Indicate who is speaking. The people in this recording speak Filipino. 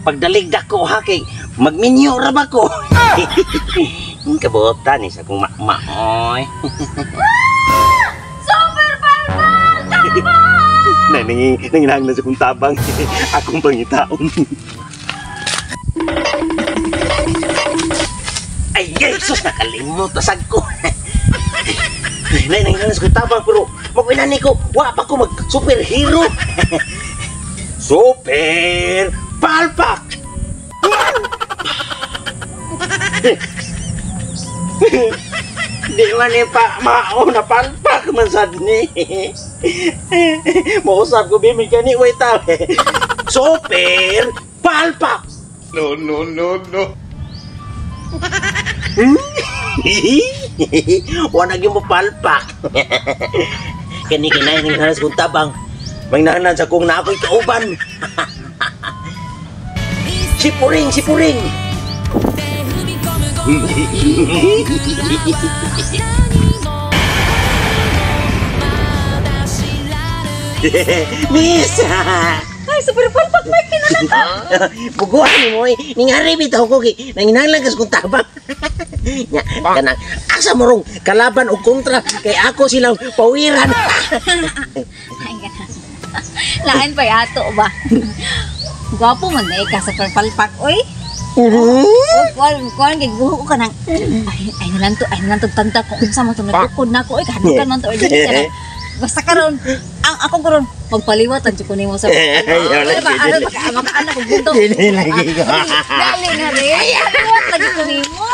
Speaker 1: pagdaligdak ko ha kay magminyo ra ba ko. Kabutan ni sa kong maoy.
Speaker 2: Super Palpak!
Speaker 1: Nanginahang na sa kong tabang. Akong pangitaon. Ay, Jesus, nakalimot tasag ko. Nanginahang sa kong tabang pero mag-inani ko, wa pa ko mag-superhero. Super Palpak! Di man pa mao na palpak man sad ni. Mausap ko bimig kani wait ta. Super Palpak.
Speaker 3: No.
Speaker 1: Wala gyud mo palpak. Kani kinay ning hanas kong tabang. Mangnahanan sa kong naakoy kauban. Si Puring. Miss!
Speaker 2: Ay, Super Palpak, may kinanata.
Speaker 1: Buguan mo eh. Ningari bitaw ko kay nanginahanglan kas kong tabang. Nya, kanang asa mo rong kalaban o kontra kay ako silang pawiran.
Speaker 2: Ay, ganun. Lain pa yato ba? Gwapo man na ka, Super Palpak, oy. Kuan kay guho ka nang ay nalang to tanta ko unsa man to nagtukod na ko oy kahadukan man to urgent. Basta karon ang ako karon pagpaliwat ang ko nimo sa ano ba makaana ko gunto.
Speaker 1: Dili lagi ko.
Speaker 2: Dali na rin. Paliwat lagi ko nimo.